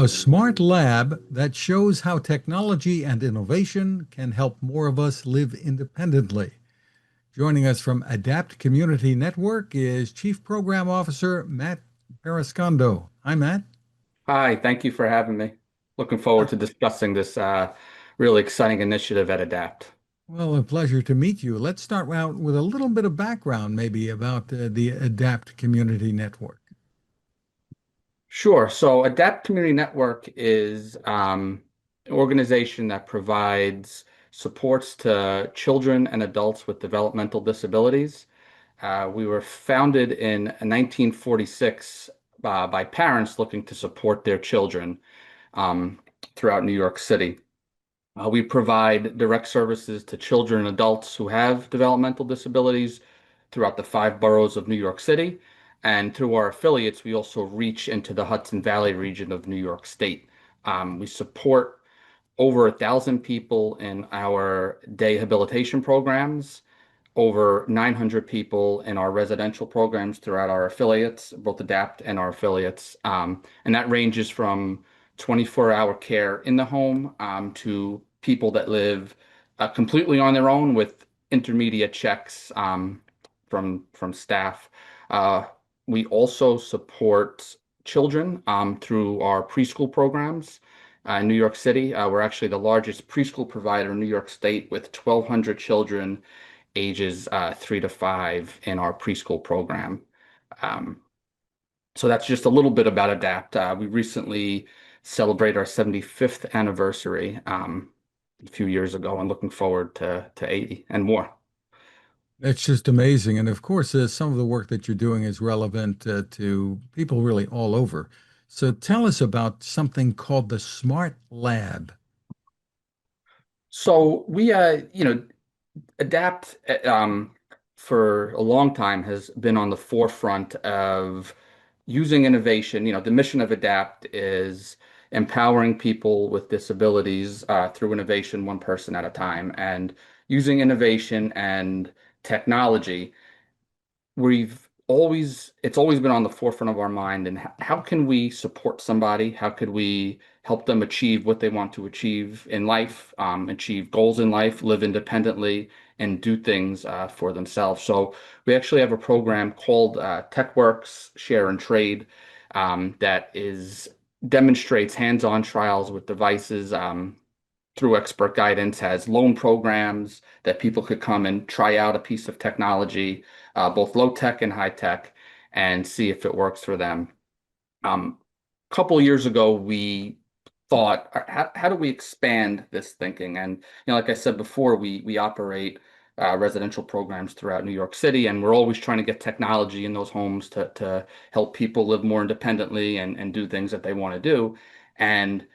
A smart lab that shows how technology and innovation can help more of us live independently. Joining us from Adapt Community Network is Chief Program Officer Matt Parascondo. Hi, Matt. Hi, thank you for having me. Looking forward to discussing this really exciting initiative at Adapt. Well, a pleasure to meet you. Let's start out with a little bit of background, maybe, about the Adapt Community Network. Sure. So Adapt Community Network is an organization that provides supports to children and adults with developmental disabilities. We were founded in 1946 by parents looking to support their children um, throughout New York City. We provide direct services to children and adults who have developmental disabilities throughout the five boroughs of New York City. And through our affiliates, we also reach into the Hudson Valley region of New York State. We support over 1,000 people in our day habilitation programs, over 900 people in our residential programs throughout our affiliates, both ADAPT and our affiliates. And that ranges from 24-hour care in the home to people that live completely on their own with intermediate checks from staff. Uh, we also support children through our preschool programs. In New York City, we're actually the largest preschool provider in New York State with 1,200 children ages 3 to 5 in our preschool program. Um, so that's just a little bit about ADAPT. We recently celebrated our 75th anniversary a few years ago and looking forward to 80 and more. That's just amazing. And of course, some of the work that you're doing is relevant to people really all over. So tell us about something called the Smart Lab. So Adapt for a long time has been on the forefront of using innovation. The mission of Adapt is empowering people with disabilities through innovation, one person at a time, and using innovation and technology it's always been on the forefront of our mind. And how can we support somebody? How could we help them achieve what they want to achieve in life, achieve goals in life, live independently, and do things for themselves? So we actually have a program called TechWorks Share and Trade that is demonstrates hands-on trials with devices through expert guidance, has loan programs that people could come and try out a piece of technology, both low tech and high tech, and see if it works for them. A couple of years ago, we thought, how do we expand this thinking? And like I said before, we operate residential programs throughout New York City, and we're always trying to get technology in those homes to help people live more independently and do things that they want to do. And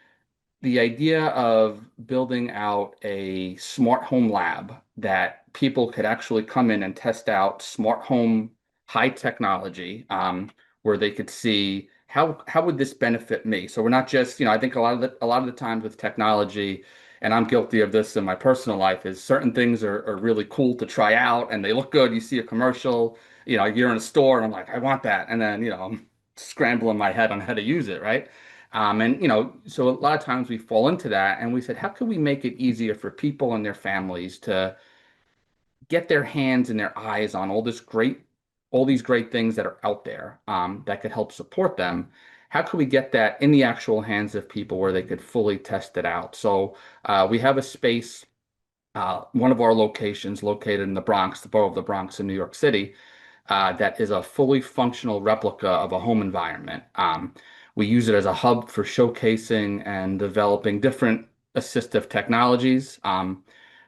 the idea of building out a smart home lab that people could actually come in and test out smart home high technology, where they could see how would this benefit me. So we're not just, I think a lot of the times with technology, and I'm guilty of this in my personal life, is certain things are really cool to try out and they look good. You see a commercial, you're in a store and I'm like, I want that, and then I'm scrambling my head on how to use it, right? So a lot of times we fall into that, and we said, how can we make it easier for people and their families to get their hands and their eyes on all these great things that are out there that could help support them? How can we get that in the actual hands of people where they could fully test it out? So we have a space, one of our locations located in the Bronx, the borough of the Bronx in New York City, that is a fully functional replica of a home environment. We use it as a hub for showcasing and developing different assistive technologies.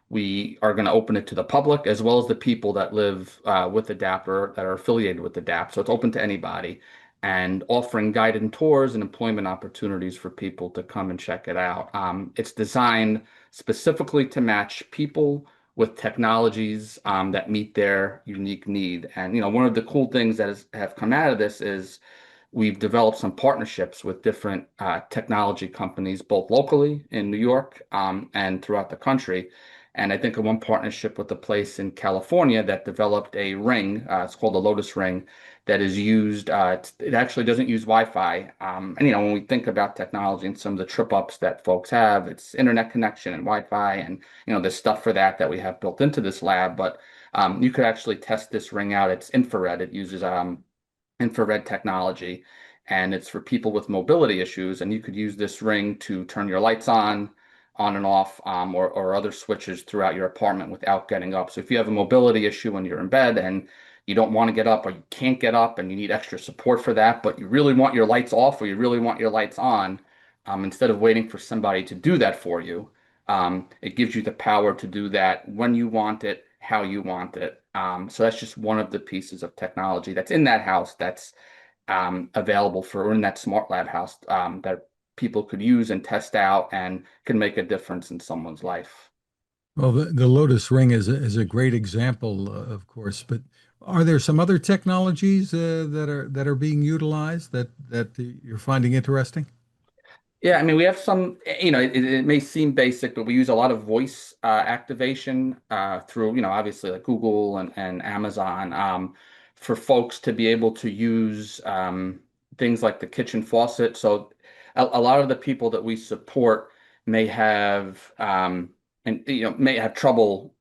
We are going to open it to the public as well as the people that live with ADAPT or that are affiliated with ADAPT. So it's open to anybody, and offering guided tours and employment opportunities for people to come and check it out. It's designed specifically to match people with technologies that meet their unique need. And one of the cool things that have come out of this is we've developed some partnerships with different technology companies, both locally in New York and throughout the country. And I think of one partnership with a place in California that developed a ring. It's called the Lotus Ring, that is used. It actually doesn't use Wi-Fi. And when we think about technology and some of the trip ups that folks have, it's internet connection and Wi-Fi, and there's stuff for that we have built into this lab. But you could actually test this ring out. It's infrared. It uses infrared technology, and it's for people with mobility issues. And you could use this ring to turn your lights on and off, or other switches throughout your apartment without getting up. So if you have a mobility issue when you're in bed and you don't want to get up, or you can't get up and you need extra support for that, but you really want your lights off or you really want your lights on, instead of waiting for somebody to do that for you, it gives you the power to do that when you want it, how you want it. So that's just one of the pieces of technology that's in that house, that's available for, or in that smart lab house, that people could use and test out and can make a difference in someone's life. Well, the Lotus Ring is a great example, of course, but are there some other technologies that are being utilized that you're finding interesting? Yeah, I mean, we have some, it may seem basic, but we use a lot of voice activation through, obviously like Google and Amazon, for folks to be able to use things like the kitchen faucet. So a lot of the people that we support may have, and may have trouble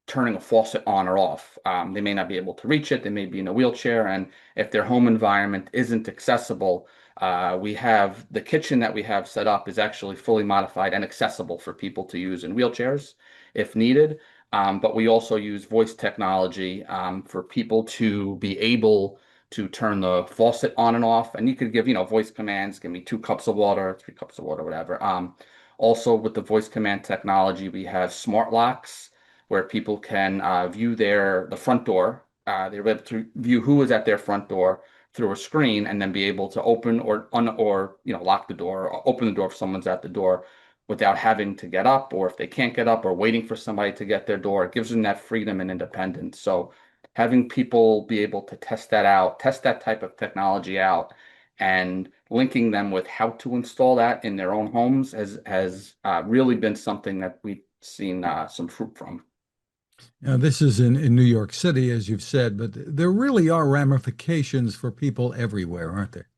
turning a faucet on or off. They may not be able to reach it. They may be in a wheelchair. And if their home environment isn't accessible, we have the kitchen that we have set up is actually fully modified and accessible for people to use in wheelchairs if needed. But we also use voice technology for people to be able to turn the faucet on and off. And you could give, voice commands, give me 2 cups of water, 3 cups of water, whatever. Also, with the voice command technology, we have smart locks where people can view the front door. They're able to view who is at their front door through a screen, and then be able to open or lock the door, or open the door if someone's at the door without having to get up, or if they can't get up or waiting for somebody to get their door. It gives them that freedom and independence. So having people be able to test that out, test that type of technology out, and linking them with how to install that in their own homes has really been something that we've seen some fruit from. Now, this is in New York City, as you've said, but there really are ramifications for people everywhere, aren't there?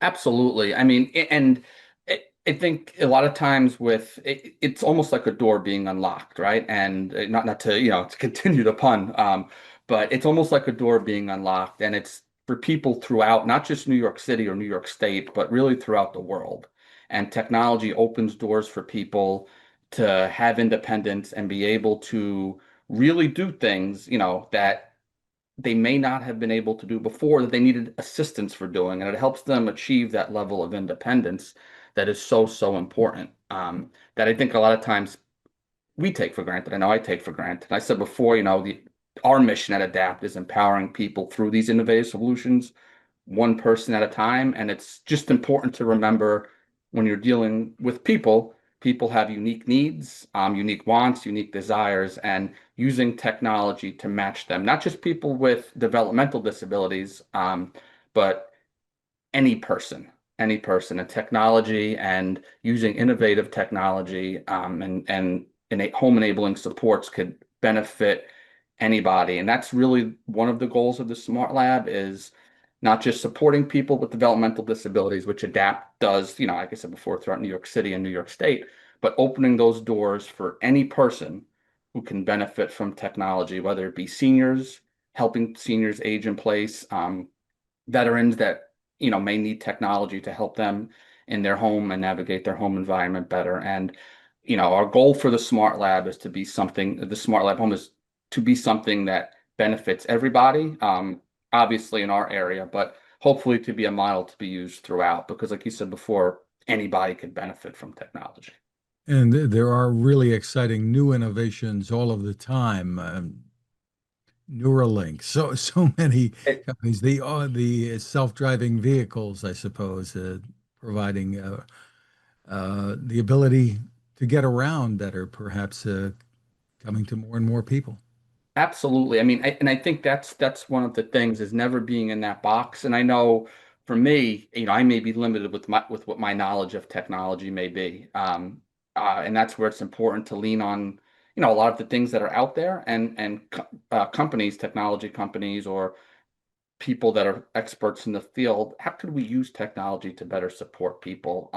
Absolutely. I mean, and I think a lot of times it's almost like a door being unlocked, right? And not to, to continue the pun, but it's almost like a door being unlocked, and it's for people throughout, not just New York City or New York State, but really throughout the world. And technology opens doors for people to have independence and be able to really do things, that they may not have been able to do before, that they needed assistance for doing, and it helps them achieve that level of independence that is so, so important. That I think a lot of times we take for granted. I know I take for granted. I said before, our mission at Adapt is empowering people through these innovative solutions, one person at a time. And it's just important to remember, when you're dealing with people, people have unique needs, unique wants, unique desires, and using technology to match them, not just people with developmental disabilities, but any person, and technology, and using innovative technology, and home enabling supports could benefit anybody. And that's really one of the goals of the Smart Lab, is not just supporting people with developmental disabilities, which ADAPT does, like I said before, throughout New York City and New York State, but opening those doors for any person who can benefit from technology, whether it be seniors, helping seniors age in place, veterans that may need technology to help them in their home and navigate their home environment better. And our goal for the Smart Lab is to be something. The Smart Lab home is to be something that benefits everybody. Obviously in our area, but hopefully to be a model to be used throughout. Because, like you said before, anybody could benefit from technology. And there are really exciting new innovations all of the time. Neuralink, so many It, companies. The self-driving vehicles, I suppose, providing the ability to get around better, perhaps coming to more and more people. Absolutely. I mean, and I think that's one of the things, is never being in that box. And I know for me, I may be limited with what my knowledge of technology may be. And that's where it's important to lean on, a lot of the things that are out there, and companies, technology companies, or people that are experts in the field, how could we use technology to better support people,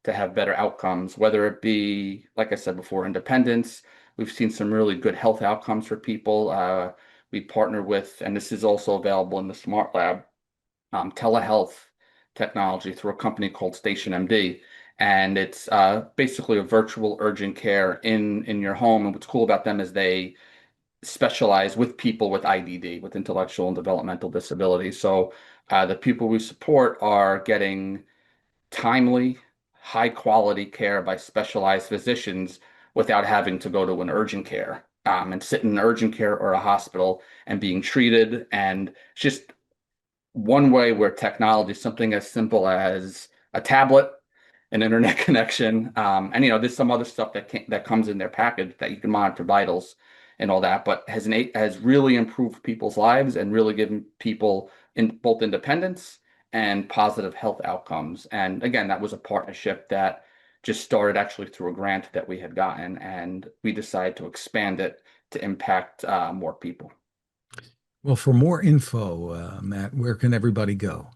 to have better outcomes, whether it be, like I said before, independence. We've seen some really good health outcomes for people. We partner with, and this is also available in the Smart Lab, telehealth technology through a company called Station MD. And it's basically a virtual urgent care in your home. And what's cool about them is they specialize with people with IDD, with intellectual and developmental disabilities. So the people we support are getting timely, high quality care by specialized physicians without having to go to an urgent care, and sit in an urgent care or a hospital and being treated. And it's just one way where technology, something as simple as a tablet, an internet connection, and there's some other stuff that comes in their package that you can monitor vitals and all that, but has really improved people's lives and really given people in both independence and positive health outcomes. And again, that was a partnership that just started actually through a grant that we had gotten, and we decided to expand it to impact more people. Well, for more info, Matt, where can everybody go?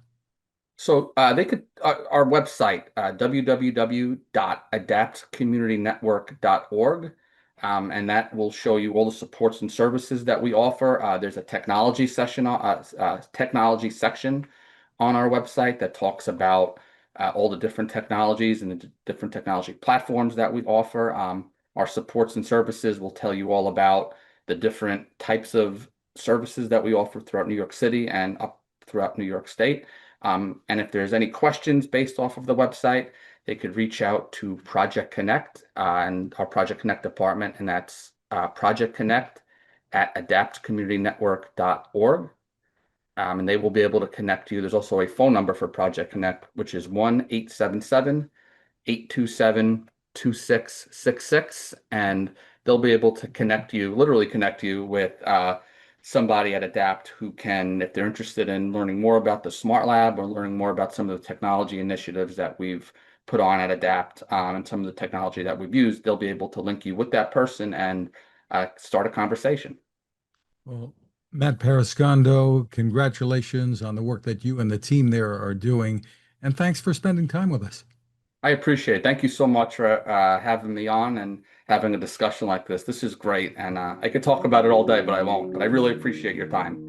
So they could our website, www.adaptcommunitynetwork.org, and that will show you all the supports and services that we offer. There's a technology section on our website that talks about all the different technologies and the different technology platforms that we offer. Our supports and services will tell you all about the different types of services that we offer throughout New York City and up throughout New York State. And if there's any questions based off of the website, they could reach out to Project Connect, and our Project Connect department, and that's Project Connect at adaptcommunitynetwork.org. And they will be able to connect you. There's also a phone number for Project Connect, which is 1-877-827-2666. And they'll be able to literally connect you with somebody at Adapt who can, if they're interested in learning more about the Smart Lab or learning more about some of the technology initiatives that we've put on at Adapt, and some of the technology that we've used, they'll be able to link you with that person and start a conversation. Well, Matt Parascondo, congratulations on the work that you and the team there are doing. And thanks for spending time with us. I appreciate it. Thank you so much for having me on and having a discussion like this. This is great. And I could talk about it all day, but I won't. But I really appreciate your time.